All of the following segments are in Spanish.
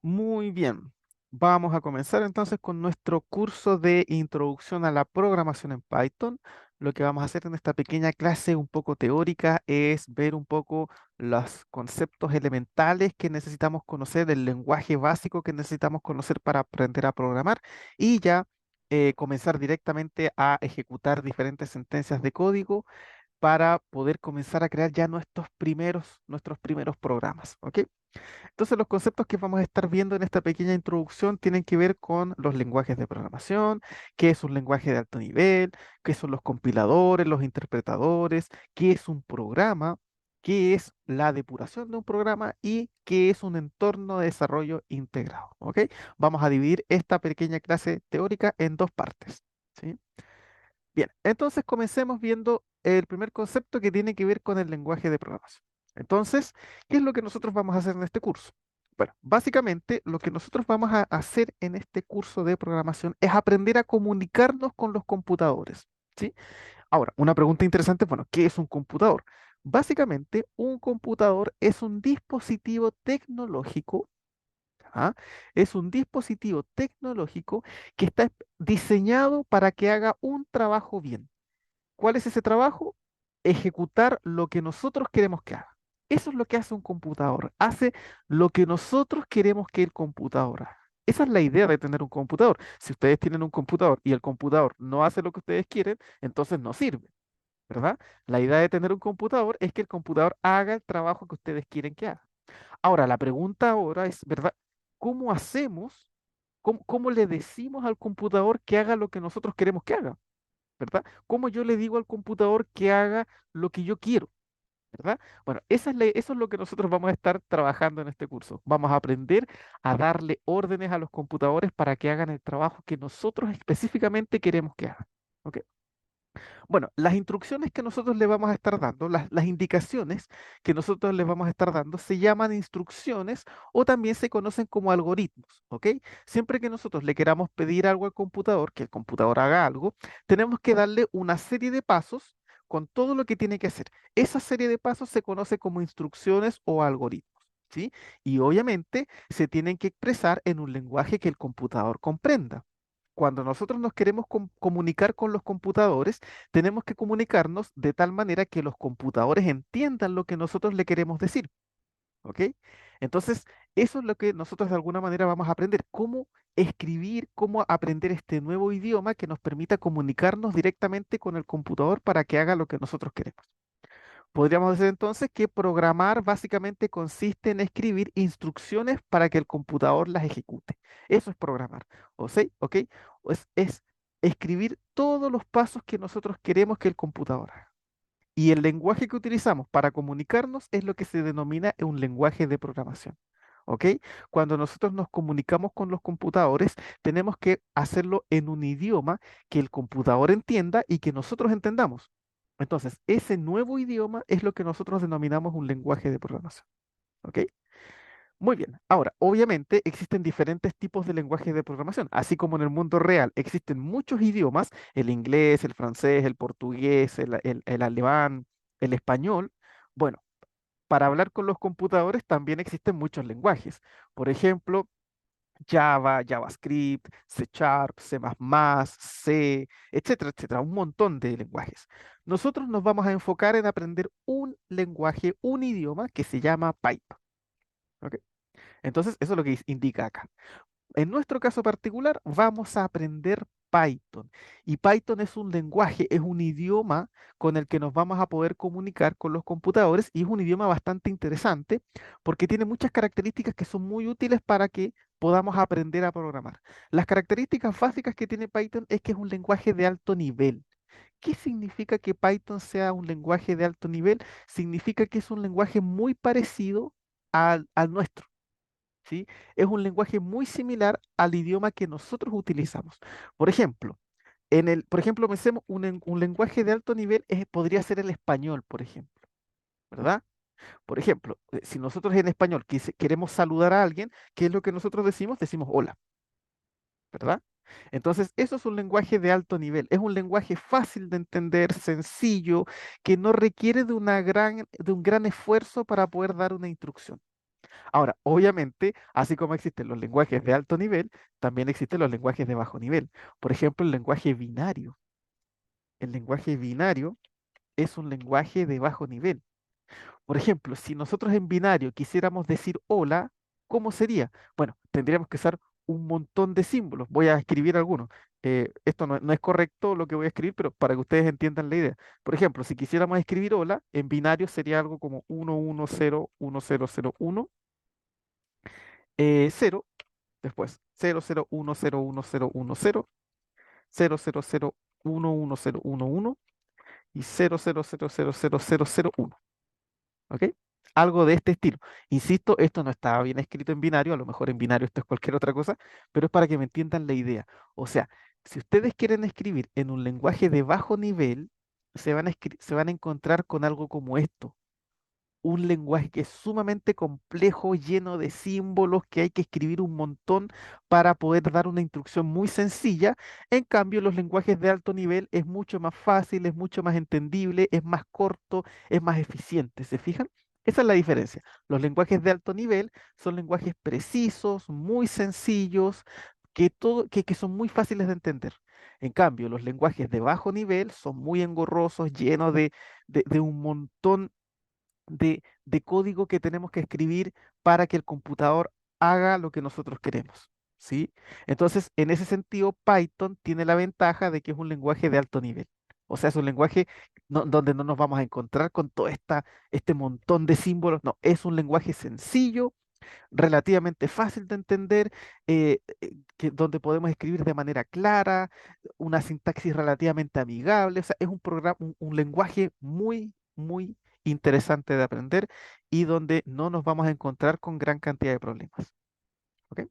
Muy bien. Vamos a comenzar entonces con nuestro curso de introducción a la programación en Python. Lo que vamos a hacer en esta pequeña clase un poco teórica es ver un poco los conceptos elementales que necesitamos conocer, el lenguaje básico que necesitamos conocer para aprender a programar y ya comenzar directamente a ejecutar diferentes sentencias de código para poder comenzar a crear ya nuestros primeros programas. ¿Ok? Entonces, los conceptos que vamos a estar viendo en esta pequeña introducción tienen que ver con los lenguajes de programación, qué es un lenguaje de alto nivel, qué son los compiladores, los interpretadores, qué es un programa, qué es la depuración de un programa y qué es un entorno de desarrollo integrado. ¿Ok? Vamos a dividir esta pequeña clase teórica en dos partes. ¿Sí? Bien, entonces comencemos viendo el primer concepto que tiene que ver con el lenguaje de programación. Entonces, ¿qué es lo que nosotros vamos a hacer en este curso? Bueno, básicamente lo que nosotros vamos a hacer en este curso de programación es aprender a comunicarnos con los computadores, ¿sí? Ahora, una pregunta interesante, bueno, ¿qué es un computador? Básicamente, un computador es un dispositivo tecnológico. ¿Ah? Es un dispositivo tecnológico que está diseñado para que haga un trabajo bien. ¿Cuál es ese trabajo? Ejecutar lo que nosotros queremos que haga. Eso es lo que hace un computador. Hace lo que nosotros queremos que el computador haga. Esa es la idea de tener un computador. Si ustedes tienen un computador y el computador no hace lo que ustedes quieren, entonces no sirve, ¿verdad? La idea de tener un computador es que el computador haga el trabajo que ustedes quieren que haga. Ahora, la pregunta ahora es, ¿verdad? ¿Cómo hacemos? ¿Cómo le decimos al computador que haga lo que nosotros queremos que haga? ¿Verdad? ¿Cómo yo le digo al computador que haga lo que yo quiero? ¿Verdad? Bueno, eso es lo que nosotros vamos a estar trabajando en este curso. Vamos a aprender a darle órdenes a los computadores para que hagan el trabajo que nosotros específicamente queremos que hagan. ¿Ok? Bueno, las instrucciones que nosotros le vamos a estar dando, las indicaciones que nosotros les vamos a estar dando, se llaman instrucciones o también se conocen como algoritmos, ¿ok? Siempre que nosotros le queramos pedir algo al computador, que el computador haga algo, tenemos que darle una serie de pasos con todo lo que tiene que hacer. Esa serie de pasos se conoce como instrucciones o algoritmos, ¿sí? Y obviamente se tienen que expresar en un lenguaje que el computador comprenda. Cuando nosotros nos queremos comunicar con los computadores, tenemos que comunicarnos de tal manera que los computadores entiendan lo que nosotros le queremos decir, ¿ok? Entonces, eso es lo que nosotros de alguna manera vamos a aprender, cómo escribir, cómo aprender este nuevo idioma que nos permita comunicarnos directamente con el computador para que haga lo que nosotros queremos. Podríamos decir entonces que programar básicamente consiste en escribir instrucciones para que el computador las ejecute. Eso es programar. ¿O sí? ¿Ok? Es escribir todos los pasos que nosotros queremos que el computador haga. Y el lenguaje que utilizamos para comunicarnos es lo que se denomina un lenguaje de programación. ¿Ok? Cuando nosotros nos comunicamos con los computadores, tenemos que hacerlo en un idioma que el computador entienda y que nosotros entendamos. Entonces, ese nuevo idioma es lo que nosotros denominamos un lenguaje de programación. ¿Ok? Muy bien. Ahora, obviamente existen diferentes tipos de lenguajes de programación. Así como en el mundo real existen muchos idiomas, el inglés, el francés, el portugués, el alemán, el español. Bueno, para hablar con los computadores también existen muchos lenguajes. Por ejemplo, Java, JavaScript, C Sharp, C++, C, etcétera, etcétera, un montón de lenguajes. Nosotros nos vamos a enfocar en aprender un lenguaje, un idioma que se llama Python. ¿Ok? Entonces, eso es lo que indica acá. En nuestro caso particular, vamos a aprender Python. Y Python es un lenguaje, es un idioma con el que nos vamos a poder comunicar con los computadores y es un idioma bastante interesante porque tiene muchas características que son muy útiles para que podamos aprender a programar. Las características básicas que tiene Python es que es un lenguaje de alto nivel. ¿Qué significa que Python sea un lenguaje de alto nivel? Significa que es un lenguaje muy parecido al nuestro. ¿Sí? Es un lenguaje muy similar al idioma que nosotros utilizamos. Por ejemplo, pensemos un lenguaje de alto nivel podría ser el español, por ejemplo, ¿verdad? Por ejemplo, si nosotros en español queremos saludar a alguien, ¿qué es lo que nosotros decimos? Decimos hola, ¿verdad? Entonces, eso es un lenguaje de alto nivel. Es un lenguaje fácil de entender, sencillo, que no requiere de un gran esfuerzo para poder dar una instrucción. Ahora, obviamente, así como existen los lenguajes de alto nivel, también existen los lenguajes de bajo nivel. Por ejemplo, el lenguaje binario. El lenguaje binario es un lenguaje de bajo nivel. Por ejemplo, si nosotros en binario quisiéramos decir hola, ¿cómo sería? Bueno, tendríamos que usar un montón de símbolos. Voy a escribir algunos. Esto no es correcto lo que voy a escribir, pero para que ustedes entiendan la idea. Por ejemplo, si quisiéramos escribir hola, en binario sería algo como 1101001 0, después 00101010, 00011011 y 00000001. ¿Ok? Algo de este estilo. Insisto, esto no estaba bien escrito en binario, a lo mejor en binario esto es cualquier otra cosa, pero es para que me entiendan la idea. O sea, si ustedes quieren escribir en un lenguaje de bajo nivel, se van a encontrar con algo como esto, un lenguaje que es sumamente complejo, lleno de símbolos, que hay que escribir un montón para poder dar una instrucción muy sencilla. En cambio, los lenguajes de alto nivel es mucho más fácil, es mucho más entendible, es más corto, es más eficiente. ¿Se fijan? Esa es la diferencia. Los lenguajes de alto nivel son lenguajes precisos, muy sencillos, que son muy fáciles de entender. En cambio, los lenguajes de bajo nivel son muy engorrosos, llenos de un montón de código que tenemos que escribir para que el computador haga lo que nosotros queremos, ¿sí? Entonces, en ese sentido, Python tiene la ventaja de que es un lenguaje de alto nivel. O sea, es un lenguaje donde no nos vamos a encontrar con este montón de símbolos. No, es un lenguaje sencillo, relativamente fácil de entender, donde podemos escribir de manera clara, una sintaxis relativamente amigable. O sea, es un programa, un lenguaje muy, muy interesante de aprender y donde no nos vamos a encontrar con gran cantidad de problemas. ¿Ok?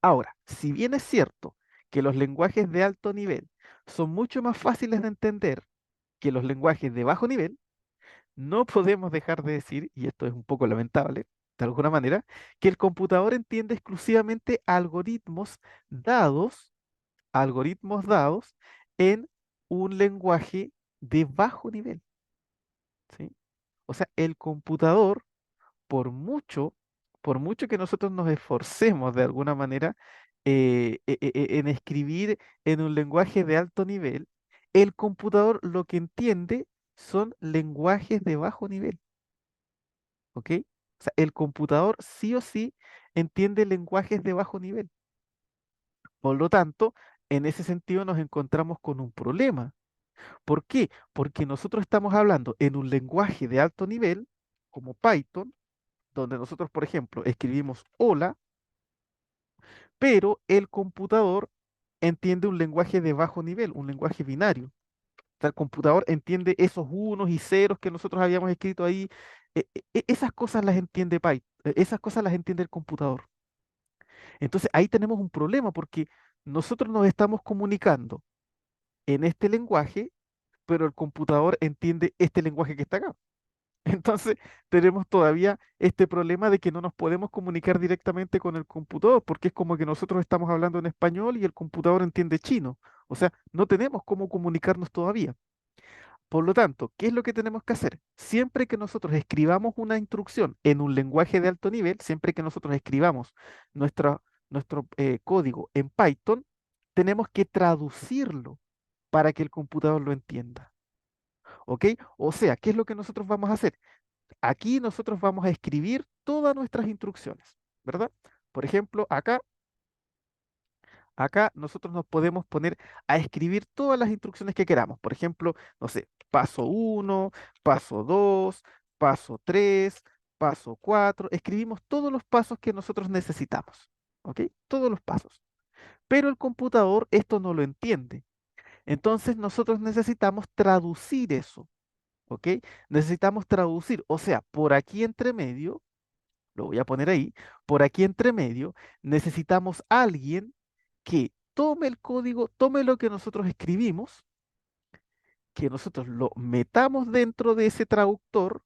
Ahora, si bien es cierto que los lenguajes de alto nivel son mucho más fáciles de entender que los lenguajes de bajo nivel, no podemos dejar de decir, y esto es un poco lamentable, de alguna manera, que el computador entiende exclusivamente algoritmos dados en un lenguaje de bajo nivel, ¿sí? O sea, el computador, por mucho, por mucho que nosotros nos esforcemos de alguna manera en escribir en un lenguaje de alto nivel, el computador lo que entiende son lenguajes de bajo nivel. ¿Ok? O sea, el computador sí o sí entiende lenguajes de bajo nivel. Por lo tanto, en ese sentido nos encontramos con un problema. ¿Por qué? Porque nosotros estamos hablando en un lenguaje de alto nivel, como Python, donde nosotros, por ejemplo, escribimos hola, pero el computador entiende un lenguaje de bajo nivel, un lenguaje binario. O sea, el computador entiende esos unos y ceros que nosotros habíamos escrito ahí. Esas cosas las entiende Python, esas cosas las entiende el computador. Entonces ahí tenemos un problema porque nosotros nos estamos comunicando en este lenguaje, pero el computador entiende este lenguaje que está acá. Entonces tenemos todavía este problema de que no nos podemos comunicar directamente con el computador, porque es como que nosotros estamos hablando en español y el computador entiende chino. O sea, no tenemos cómo comunicarnos todavía. Por lo tanto, ¿qué es lo que tenemos que hacer? Siempre que nosotros escribamos una instrucción en un lenguaje de alto nivel, siempre que nosotros escribamos nuestro código en Python, tenemos que traducirlo para que el computador lo entienda. ¿Ok? O sea, ¿qué es lo que nosotros vamos a hacer? Aquí nosotros vamos a escribir todas nuestras instrucciones, ¿verdad? Por ejemplo, acá nosotros nos podemos poner a escribir todas las instrucciones que queramos. Por ejemplo, no sé, paso uno, paso 2, paso 3, paso 4. Escribimos todos los pasos que nosotros necesitamos. ¿Ok? Todos los pasos. Pero el computador esto no lo entiende. Entonces nosotros necesitamos traducir eso. ¿Ok? Necesitamos traducir. O sea, por aquí entre medio, lo voy a poner ahí, por aquí entre medio, necesitamos alguien que tome el código, tome lo que nosotros escribimos, que nosotros lo metamos dentro de ese traductor,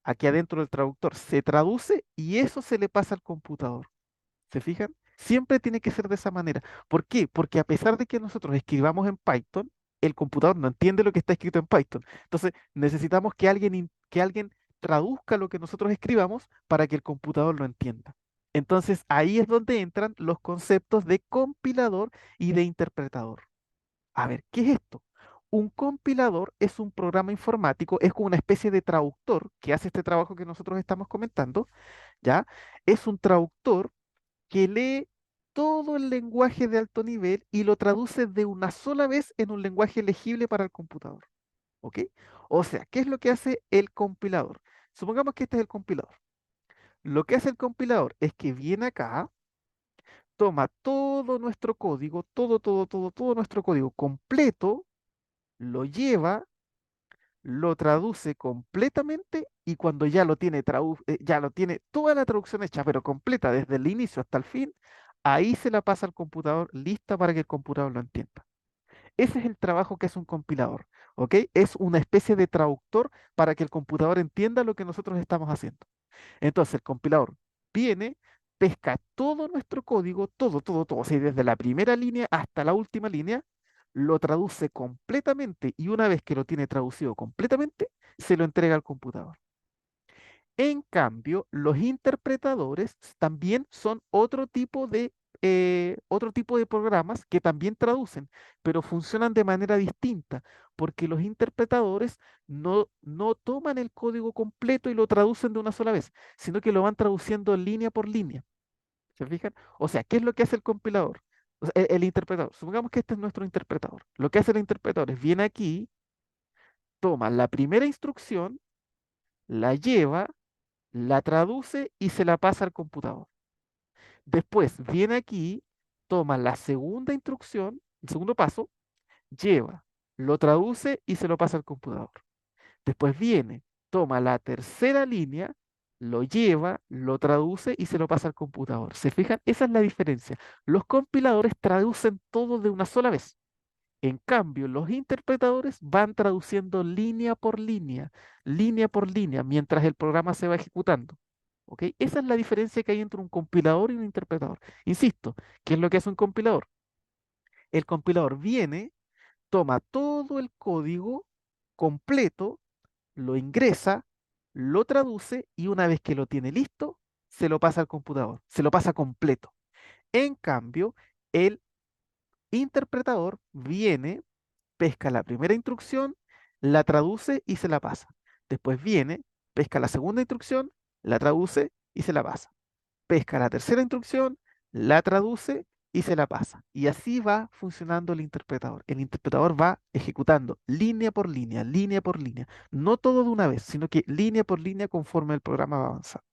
aquí adentro del traductor se traduce y eso se le pasa al computador. ¿Se fijan? Siempre tiene que ser de esa manera. ¿Por qué? Porque a pesar de que nosotros escribamos en Python, el computador no entiende lo que está escrito en Python. Entonces, necesitamos que alguien traduzca lo que nosotros escribamos para que el computador lo entienda. Entonces ahí es donde entran los conceptos de compilador y de interpretador. A ver, ¿qué es esto? Un compilador es un programa informático, es como una especie de traductor que hace este trabajo que nosotros estamos comentando, ¿ya? Es un traductor que lee todo el lenguaje de alto nivel y lo traduce de una sola vez en un lenguaje legible para el computador, ¿ok? O sea, ¿qué es lo que hace el compilador? Supongamos que este es el compilador. Lo que hace el compilador es que viene acá, toma todo nuestro código, todo nuestro código completo, lo lleva, lo traduce completamente y cuando ya lo tiene, ya lo tiene toda la traducción hecha, pero completa desde el inicio hasta el fin, ahí se la pasa al computador lista para que el computador lo entienda. Ese es el trabajo que es un compilador, ¿ok? Es una especie de traductor para que el computador entienda lo que nosotros estamos haciendo. Entonces el compilador viene, pesca todo nuestro código, todo, o sea, desde la primera línea hasta la última línea, lo traduce completamente y una vez que lo tiene traducido completamente, se lo entrega al computador. En cambio, los interpretadores también son otro tipo de programas que también traducen, pero funcionan de manera distinta, porque los interpretadores no toman el código completo y lo traducen de una sola vez, sino que lo van traduciendo línea por línea. ¿Se fijan? O sea, ¿qué es lo que hace el compilador? O sea, el interpretador. Supongamos que este es nuestro interpretador. Lo que hace el interpretador es viene aquí, toma la primera instrucción, la lleva, la traduce y se la pasa al computador. Después viene aquí, toma la segunda instrucción, el segundo paso, lleva, lo traduce y se lo pasa al computador. Después viene, toma la tercera línea, lo lleva, lo traduce y se lo pasa al computador. ¿Se fijan? Esa es la diferencia. Los compiladores traducen todo de una sola vez. En cambio, los interpretadores van traduciendo línea por línea, mientras el programa se va ejecutando. ¿Ok? Esa es la diferencia que hay entre un compilador y un interpretador. Insisto, ¿qué es lo que hace un compilador? El compilador viene, toma todo el código completo, lo ingresa, lo traduce y una vez que lo tiene listo, se lo pasa al computador, se lo pasa completo. En cambio, el interpretador viene, pesca la primera instrucción, la traduce y se la pasa. Después viene, pesca la segunda instrucción, la traduce y se la pasa. Pesca la tercera instrucción, la traduce y se la pasa. Y así va funcionando el interpretador. El interpretador va ejecutando línea por línea. No todo de una vez, sino que línea por línea conforme el programa va avanzando.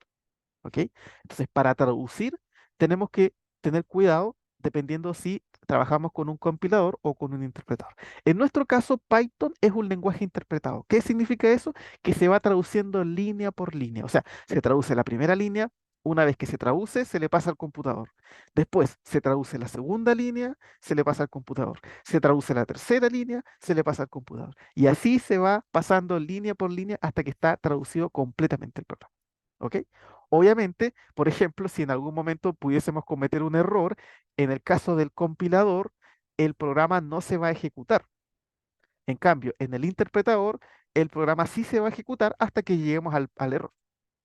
¿Ok? Entonces, para traducir, tenemos que tener cuidado dependiendo si trabajamos con un compilador o con un interpretador. En nuestro caso, Python es un lenguaje interpretado. ¿Qué significa eso? Que se va traduciendo línea por línea. O sea, se traduce la primera línea, una vez que se traduce, se le pasa al computador. Después se traduce la segunda línea, se le pasa al computador. Se traduce la tercera línea, se le pasa al computador. Y así se va pasando línea por línea hasta que está traducido completamente el programa. ¿Ok? Obviamente, por ejemplo, si en algún momento pudiésemos cometer un error, en el caso del compilador, el programa no se va a ejecutar. En cambio, en el interpretador, el programa sí se va a ejecutar hasta que lleguemos al error.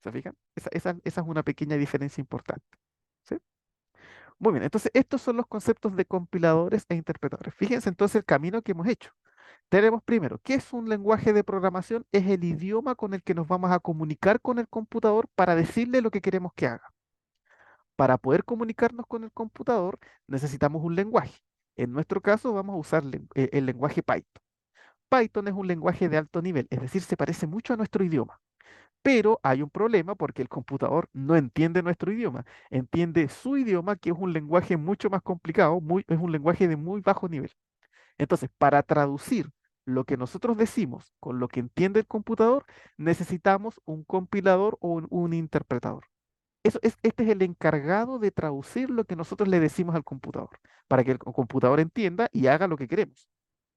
¿Se fijan? Esa es una pequeña diferencia importante. ¿Sí? Muy bien, entonces estos son los conceptos de compiladores e interpretadores. Fíjense entonces el camino que hemos hecho. Tenemos primero, ¿qué es un lenguaje de programación? Es el idioma con el que nos vamos a comunicar con el computador para decirle lo que queremos que haga. Para poder comunicarnos con el computador necesitamos un lenguaje. En nuestro caso vamos a usar el lenguaje Python. Python es un lenguaje de alto nivel, es decir, se parece mucho a nuestro idioma. Pero hay un problema porque el computador no entiende nuestro idioma, entiende su idioma, que es un lenguaje mucho más complicado, es un lenguaje de muy bajo nivel. Entonces, para traducir lo que nosotros decimos con lo que entiende el computador, necesitamos un compilador o un interpretador. Este es el encargado de traducir lo que nosotros le decimos al computador, para que el computador entienda y haga lo que queremos.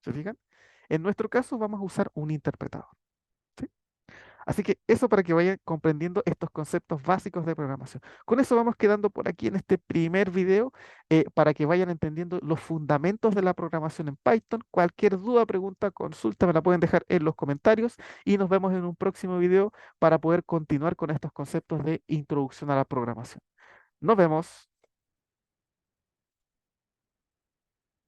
¿Se fijan? En nuestro caso vamos a usar un interpretador. ¿Sí? Así que eso para que vayan comprendiendo estos conceptos básicos de programación. Con eso vamos quedando por aquí en este primer video para que vayan entendiendo los fundamentos de la programación en Python. Cualquier duda, pregunta, consulta me la pueden dejar en los comentarios y nos vemos en un próximo video para poder continuar con estos conceptos de introducción a la programación. Nos vemos.